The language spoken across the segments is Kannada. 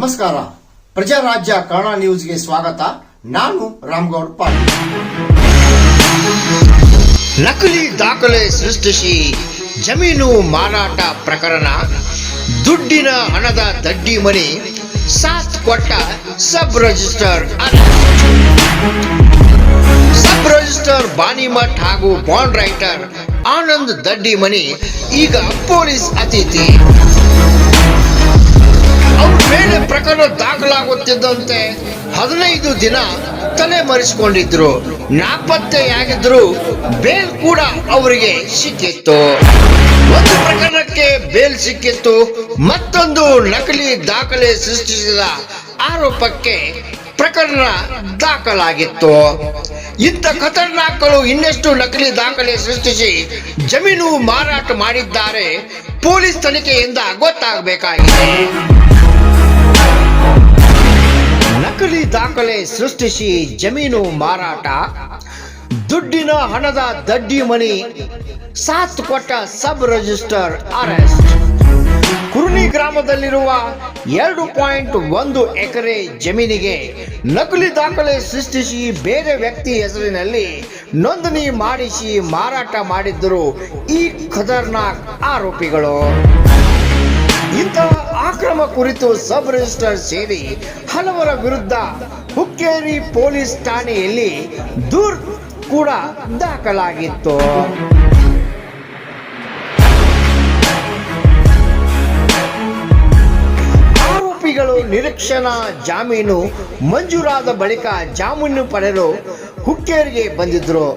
ನಮಸ್ಕಾರ. ಪ್ರಜಾರಾಜ್ಯ ಕನ್ನಡ ನ್ಯೂಸ್ಗೆ ಸ್ವಾಗತ. ನಾನು ರಾಮಗೌಡ ಪಾಟೀಲ್. ನಕಲಿ ದಾಖಲೆ ಸೃಷ್ಟಿಸಿ ಜಮೀನು ಮಾರಾಟ ಪ್ರಕರಣ, ದುಡ್ಡಿನ ಹಣದ ದಡ್ಡಿ ಮನಿ ಸಾಥ್ ಕೊಟ್ಟ ಸಬ್ ರಿಜಿಸ್ಟರ್ ಬಾನಿಮಠ್ ಹಾಗೂ ಬಾಂಡ್ ರೈಟರ್ ಆನಂದ್ ದಡ್ಡಿ ಮನಿ ಈಗ ಪೊಲೀಸ್ ಅತಿಥಿ. ಅವ್ರ ಮೇಲೆ ಪ್ರಕರಣ ದಾಖಲಾಗುತ್ತಿದ್ದಂತೆ 15 ದಿನ ತಲೆಮರೆಸಿಕೊಂಡಿದ್ರು. ನಾಪತ್ತೆಯಾಗಿದ್ರು. ಬೇಲ್ ಕೂಡ ಅವರಿಗೆ ಸಿಕ್ಕಿತ್ತು. ಒಂದು ಪ್ರಕರಣಕ್ಕೆ ಬೇಲ್ ಸಿಕ್ಕಿತ್ತು, ಮತ್ತೊಂದು ನಕಲಿ ದಾಖಲೆ ಸೃಷ್ಟಿಸಿದ ಆರೋಪಕ್ಕೆ ಪ್ರಕರಣ ದಾಖಲಾಗಿತ್ತು. ಇಂಥ ಖತರ್ನಾಕ್ಗಳು ಇನ್ನೆಷ್ಟು ನಕಲಿ ದಾಖಲೆ ಸೃಷ್ಟಿಸಿ ಜಮೀನು ಮಾರಾಟ ಮಾಡಿದ್ದಾರೆ ಪೊಲೀಸ್ ತನಿಖೆಯಿಂದ ಗೊತ್ತಾಗಬೇಕಾಗಿದೆ. ನಕಲಿ ದಾಖಲೆ ಸೃಷ್ಟಿಸಿ ಜಮೀನು ಮಾರಾಟ, ದುಡ್ಡಿನ ಹಣದ ದಡ್ಡಿ ಮನಿ ಸಾಥ್ ಕೊಟ್ಟ ಸಬ್ ರಿಜಿಸ್ಟರ್ ಅರೆಸ್ಟ್. ಕುರುನಿ ಗ್ರಾಮದಲ್ಲಿರುವ 2.1 ಎಕರೆ ಜಮೀನಿಗೆ ನಕಲಿ ದಾಖಲೆ ಸೃಷ್ಟಿಸಿ ಬೇರೆ ವ್ಯಕ್ತಿ ಹೆಸರಿನಲ್ಲಿ ನೋಂದಣಿ ಮಾಡಿಸಿ ಮಾರಾಟ ಮಾಡಿದ್ದರು ಈ ಖತರ್ನಾಕ್ ಆರೋಪಿಗಳು. ಇಂತಹ ಅಕ್ರಮ ಕುರಿತು ಸಬ್ ರಿಜಿಸ್ಟರ್ ಸೇರಿ ಹಲವರ ವಿರುದ್ಧ ಹುಕ್ಕೇರಿ ಪೊಲೀಸ್ ಠಾಣೆಯಲ್ಲಿ ದೂರು ಕೂಡ ದಾಖಲಾಗಿತ್ತು. ಆರೋಪಿಗಳು ನಿರೀಕ್ಷಣಾ ಜಾಮೀನು ಮಂಜೂರಾದ ಬಳಿಕ ಜಾಮೀನು ಪಡೆಯಲು ಹುಕ್ಕೇರಿಗೆ ಬಂದಿದ್ರು.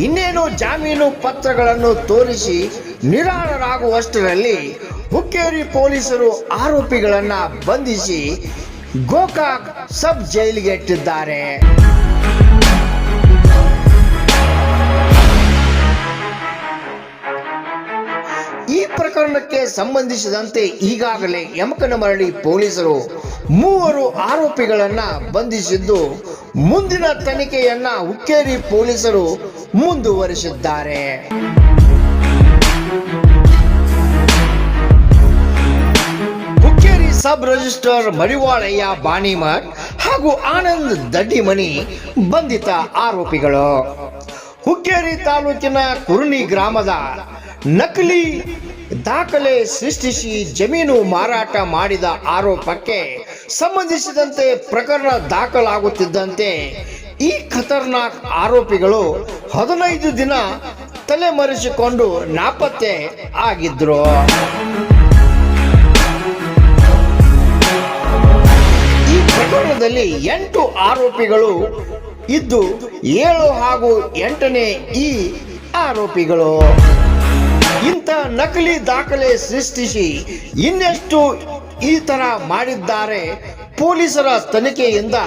ಇನ್ನೇನು ಜಾಮೀನು ಪತ್ರಗಳನ್ನು ತೋರಿಸಿ ನಿರಾಳರಾಗುವಷ್ಟರಲ್ಲಿ ಹುಕ್ಕೇರಿ ಪೊಲೀಸರು ಆರೋಪಿಗಳನ್ನ ಬಂಧಿಸಿ ಗೋಕಾಕ್ ಸಬ್ ಜೈಲಿಗೆ ಇಟ್ಟಿದ್ದಾರೆ. ಈ ಪ್ರಕರಣಕ್ಕೆ ಸಂಬಂಧಿಸಿದಂತೆ ಈಗಾಗಲೇ ಯಮಕನಮರಡಿ ಪೊಲೀಸರು 3 ಆರೋಪಿಗಳನ್ನ ಬಂಧಿಸಿದ್ದು, ಮುಂದಿನ ತನಿಖೆಯನ್ನ ಹುಕ್ಕೇರಿ ಪೊಲೀಸರು ಮುಂದುವರಿಸಿದ್ದಾರೆ. ಹುಕ್ಕೇರಿ ಸಬ್ ರಿಜಿಸ್ಟರ್ ಮಡಿವಾಳಯ್ಯ ಬಾನಿಮಠ್ ಹಾಗೂ ಆನಂದ್ ದಡ್ಡಿಮನಿ ಬಂಧಿತ ಆರೋಪಿಗಳು. ಹುಕ್ಕೇರಿ ತಾಲೂಕಿನ ಕುರುನಿ ಗ್ರಾಮದ ನಕಲಿ ದಾಖಲೆ ಸೃಷ್ಟಿಸಿ ಜಮೀನು ಮಾರಾಟ ಮಾಡಿದ ಆರೋಪಕ್ಕೆ ಸಂಬಂಧಿಸಿದಂತೆ ಪ್ರಕರಣ ದಾಖಲಾಗುತ್ತಿದ್ದಂತೆ ಈ ಖತರ್ನಾಕ್ ಆರೋಪಿಗಳು 15 ದಿನ ತಲೆಮರೆಸಿಕೊಂಡು ನಾಪತ್ತೆ ಆಗಿದ್ರು. ಈ ಪ್ರಕರಣದಲ್ಲಿ 8 ಆರೋಪಿಗಳು ಇದ್ದು 7 ಹಾಗೂ 8ನೇ ಈ ಆರೋಪಿಗಳು. ಇಂಥ ನಕಲಿ ದಾಖಲೆ ಸೃಷ್ಟಿಸಿ ಇನ್ನೆಷ್ಟು ಈ ತರ ಮಾಡಿದ್ದಾರೆ ಪೊಲೀಸರ ತನಿಖೆಯಿಂದ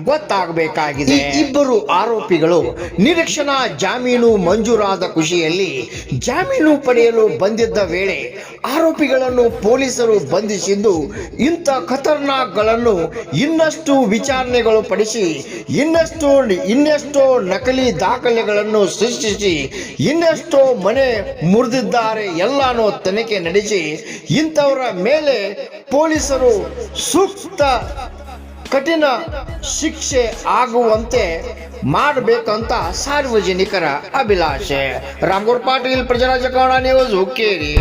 ಗೊತ್ತಾಗಬೇಕಾಗಿದೆ. ಇಬ್ಬರು ಆರೋಪಿಗಳು ನಿರೀಕ್ಷಣಾ ಜಾಮೀನು ಮಂಜೂರಾದ ಖುಷಿಯಲ್ಲಿ ಜಾಮೀನು ಪಡೆಯಲು ಬಂದಿದ್ದ ವೇಳೆ ಆರೋಪಿಗಳನ್ನು ಪೊಲೀಸರು ಬಂಧಿಸಿದ್ದು, ಇಂಥ ಖತರ್ನಾಕ್ಗಳನ್ನು ಇನ್ನಷ್ಟು ವಿಚಾರಣೆಗಳು ಪಡಿಸಿ ಇನ್ನೆಷ್ಟೋ ನಕಲಿ ದಾಖಲೆಗಳನ್ನು ಸೃಷ್ಟಿಸಿ ಇನ್ನೆಷ್ಟೋ ಮನೆ ಮುರಿದಿದ್ದಾರೆ ಎಲ್ಲಾನು ತನಿಖೆ ನಡೆಸಿ ಇಂಥವರ ಮೇಲೆ ಪೊಲೀಸರು ಸೂಕ್ತ ಕಠಿಣ ಶಿಕ್ಷೆ ಆಗುವಂತೆ ಮಾಡಬೇಕಂತ ಸಾರ್ವಜನಿಕರ ಅಭಿಲಾಷೆ. ರಾಮಗೌಡ ಪಾಟೀಲ್, ಪ್ರಜಾರಾಜ್ಯ ಕನ್ನಡ ನ್ಯೂಸ್, ಹುಕ್ಕೇರಿ.